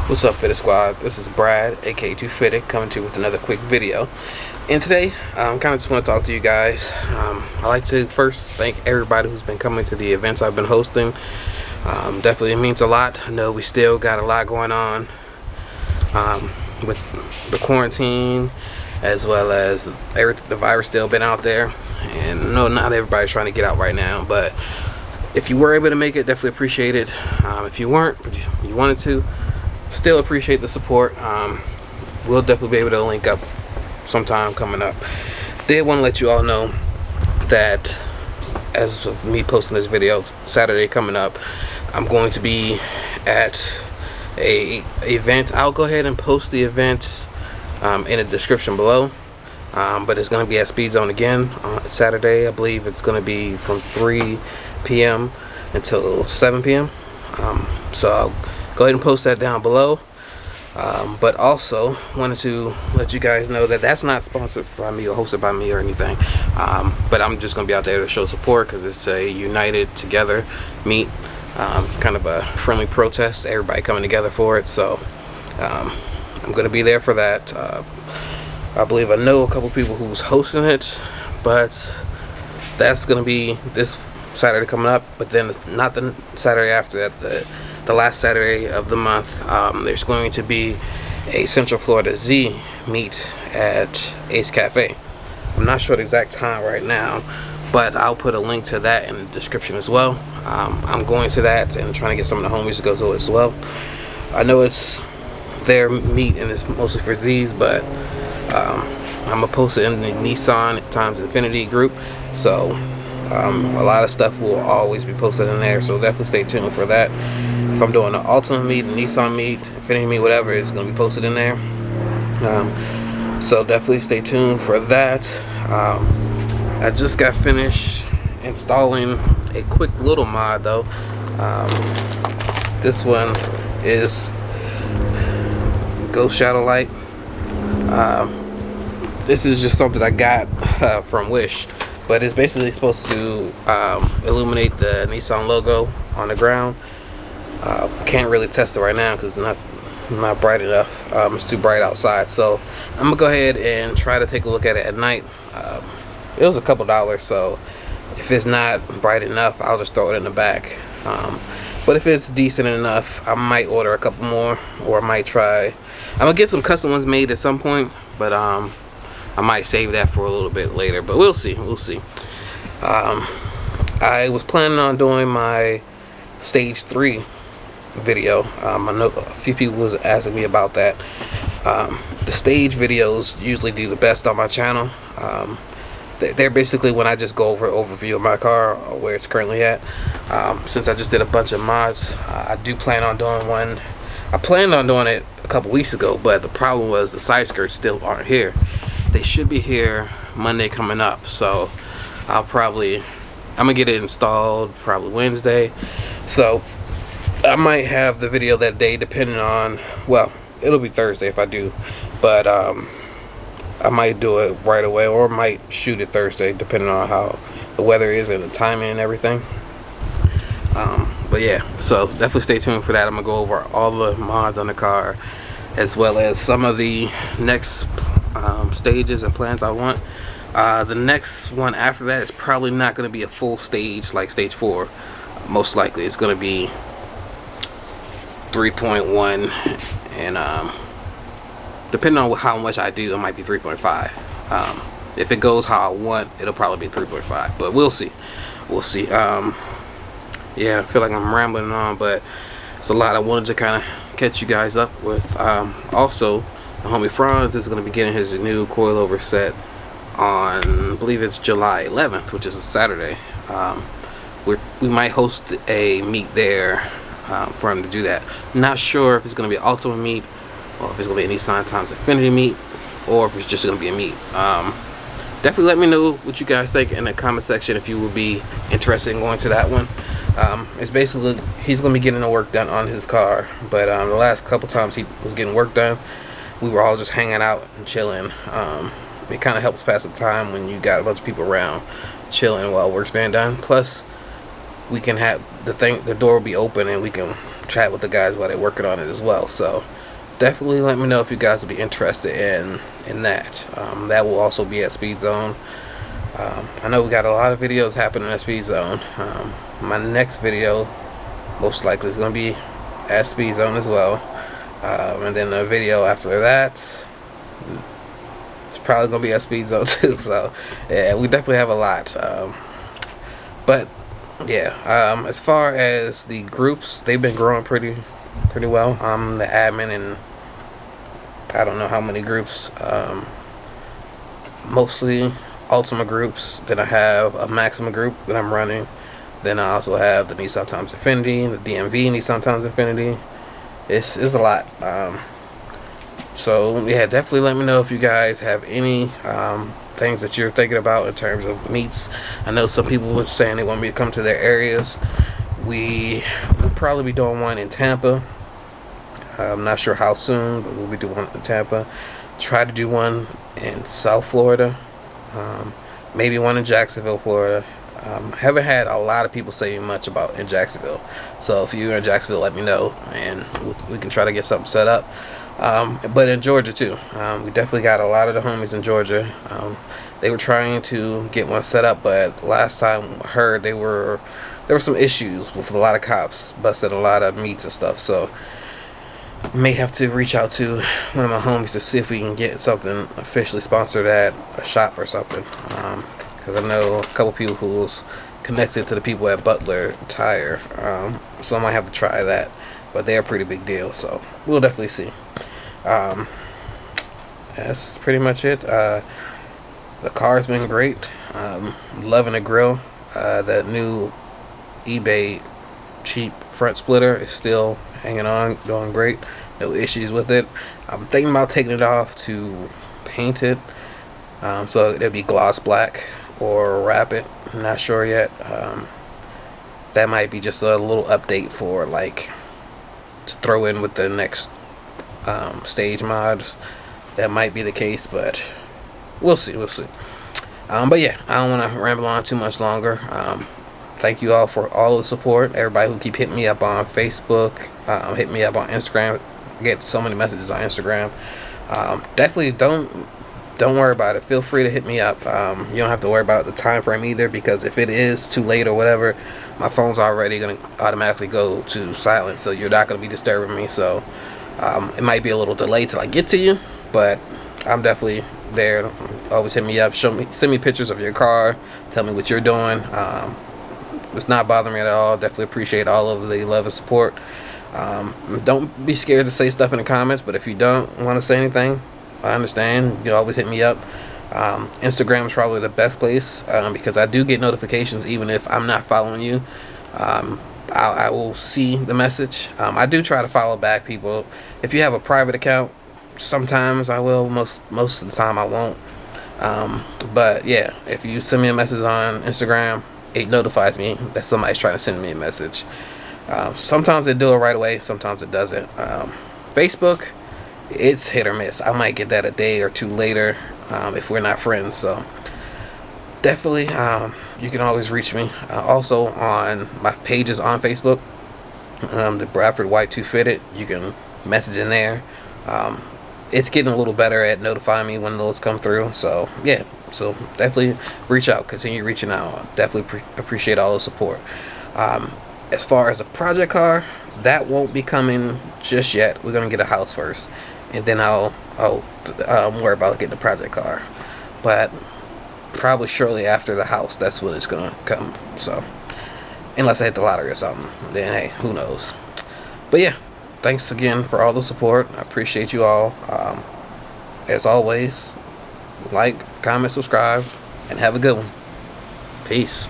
What's up, Fitted Squad? This is Brad, aka Too Fitted, coming to you with another quick video. And today, I kind of just want to talk to you guys. I'd like to first thank everybody who's been coming to the events I've been hosting. Definitely means a lot. I know we still got a lot going on with the quarantine, as well as the virus still been out there. And no, not everybody's trying to get out right now, but if you were able to make it, definitely appreciate it. If you weren't, but you wanted to, still appreciate the support. We'll definitely be able to link up sometime coming up. Did want to let you all know that as of me posting this video, Saturday coming up, I'm going to be at a event. I'll go ahead and post the event in the description below, but it's going to be at Speed Zone again on Saturday. I believe it's going to be from 3 p.m. until 7 p.m. So I'll go ahead and post that down below. But also wanted to let you guys know that that's not sponsored by me or hosted by me or anything. But I'm just going to be out there to show support because it's a united together meet, kind of a friendly protest, everybody coming together for it. So I'm going to be there for that. I believe I know a couple people who's hosting it, but that's going to be this Saturday coming up. But then not the Saturday after that, the last Saturday of the month, there's going to be a Central Florida Z meet at Ace Cafe. I'm not sure the exact time right now, but I'll put a link to that in the description as well. I'm going to that and trying to get some of the homies to go to it as well. I know it's their meet and it's mostly for Zs, but I'm going to post it in the Nissan times Infiniti group, so a lot of stuff will always be posted in there, so definitely stay tuned for that. If I'm doing an Ultima meet, a Nissan meet, Infiniti meet, whatever, it's going to be posted in there. So definitely stay tuned for that. I just got finished installing a quick little mod though. This one is Ghost Shadow Light. This is just something I got from Wish, but it's basically supposed to illuminate the Nissan logo on the ground. Can't really test it right now because it's not bright enough. It's too bright outside, so I'm gonna go ahead and try to take a look at it at night. It was a couple dollars, so if it's not bright enough, I'll just throw it in the back. But if it's decent enough, I might order a couple more, or I might try. I'm gonna get some custom ones made at some point, but I might save that for a little bit later. But we'll see. I was planning on doing my stage 3 video. I know a few people was asking me about that. The stage videos usually do the best on my channel. They're basically when I just go over an overview of my car, where it's currently at. Since I just did a bunch of mods, I do plan on doing one. I planned on doing it a couple weeks ago, but the problem was the side skirts still aren't here. They should be here Monday coming up, so I'm gonna get it installed probably Wednesday. So I might have the video that day, depending on, well, it'll be Thursday if I do, but I might do it right away, or might shoot it Thursday, depending on how the weather is and the timing and everything. But yeah, so definitely stay tuned for that. I'm gonna go over all the mods on the car, as well as some of the next stages and plans I want. The next one after that is probably not going to be a full stage like stage 4. Most likely it's going to be 3.1, and depending on how much I do, it might be 3.5. If it goes how I want, it'll probably be 3.5, but we'll see. Yeah, I feel like I'm rambling on, but it's a lot I wanted to kind of catch you guys up with. Also, the homie Franz is going to be getting his new coilover set on, I believe it's July 11th, which is a Saturday. We might host a meet there for him to do that. Not sure if it's going to be an Ultima meet, or if it's going to be a Nissan times Infiniti meet, or if it's just going to be a meet. Definitely let me know what you guys think in the comment section if you would be interested in going to that one. It's basically, he's going to be getting the work done on his car, but the last couple times he was getting work done, we were all just hanging out and chilling. It kind of helps pass the time when you got a bunch of people around chilling while work's being done. Plus, we can have the door will be open and we can chat with the guys while they're working on it as well. So definitely let me know if you guys would be interested in that. That will also be at Speed Zone. I know we got a lot of videos happening at Speed Zone. My next video most likely is going to be at Speed Zone as well. And then the video after that, it's probably going to be at Speed Zone too. So yeah, we definitely have a lot. But yeah, as far as the groups, they've been growing pretty well. I'm the admin in I don't know how many groups. Mostly Ultima groups. Then I have a Maxima group that I'm running. Then I also have the Nissan times Infiniti, the DMV Nissan times Infiniti. It's a lot. So yeah, definitely let me know if you guys have any things that you're thinking about in terms of meets. I know some people were saying they want me to come to their areas. We will probably be doing one in Tampa. I'm not sure how soon, but we'll be doing one in Tampa. Try to do one in South Florida. Maybe one in Jacksonville, Florida. Haven't had a lot of people say much about in Jacksonville. So if you're in Jacksonville, let me know, and we can try to get something set up. But in Georgia too, we definitely got a lot of the homies in Georgia. They were trying to get one set up, but last time I heard there were some issues with a lot of cops, busted a lot of meets and stuff. So may have to reach out to one of my homies to see if we can get something officially sponsored at a shop or something. Because I know a couple people who's connected to the people at Butler Tire. So I might have to try that. But they're a pretty big deal, so we'll definitely see. That's pretty much it. The car's been great. Loving the grill. That new eBay cheap front splitter is still hanging on, doing great. No issues with it. I'm thinking about taking it off to paint it. So it'll be gloss black or wrap it. I'm not sure yet. That might be just a little update for like to throw in with the next stage mods. That might be the case, but we'll see. But yeah, I don't want to ramble on too much longer. Thank you all for all the support. Everybody who keep hitting me up on Facebook, hit me up on Instagram. I get so many messages on Instagram. Definitely don't worry about it. Feel free to hit me up. You don't have to worry about the time frame either, because if it is too late or whatever, my phone's already going to automatically go to silent, so you're not going to be disturbing me. So it might be a little delay till I get to you, but I'm definitely there. Always hit me up, send me pictures of your car, tell me what you're doing. It's not bothering me at all. Definitely appreciate all of the love and support. Don't be scared to say stuff in the comments, but if you don't want to say anything, I understand. You can always hit me up. Instagram is probably the best place, because I do get notifications even if I'm not following you. I will see the message. I do try to follow back people. If you have a private account, sometimes I will. Most of the time I won't. But yeah, if you send me a message on Instagram, it notifies me that somebody's trying to send me a message. Sometimes they do it right away, sometimes it doesn't. Facebook, it's hit or miss. I might get that a day or two later if we're not friends. So definitely, you can always reach me. Also on my pages on Facebook, the Bradford Y2 Fitted, you can message in there. It's getting a little better at notifying me when those come through. So yeah, so definitely reach out, continue reaching out. Definitely appreciate all the support. As far as a project car, that won't be coming just yet. We're gonna get a house first, and then I'll worry about getting a project car. But probably shortly after the house, that's when it's gonna come. So unless I hit the lottery or something, then hey, who knows. But yeah, thanks again for all the support. I appreciate you all. As always, like, comment, subscribe, and have a good one. Peace.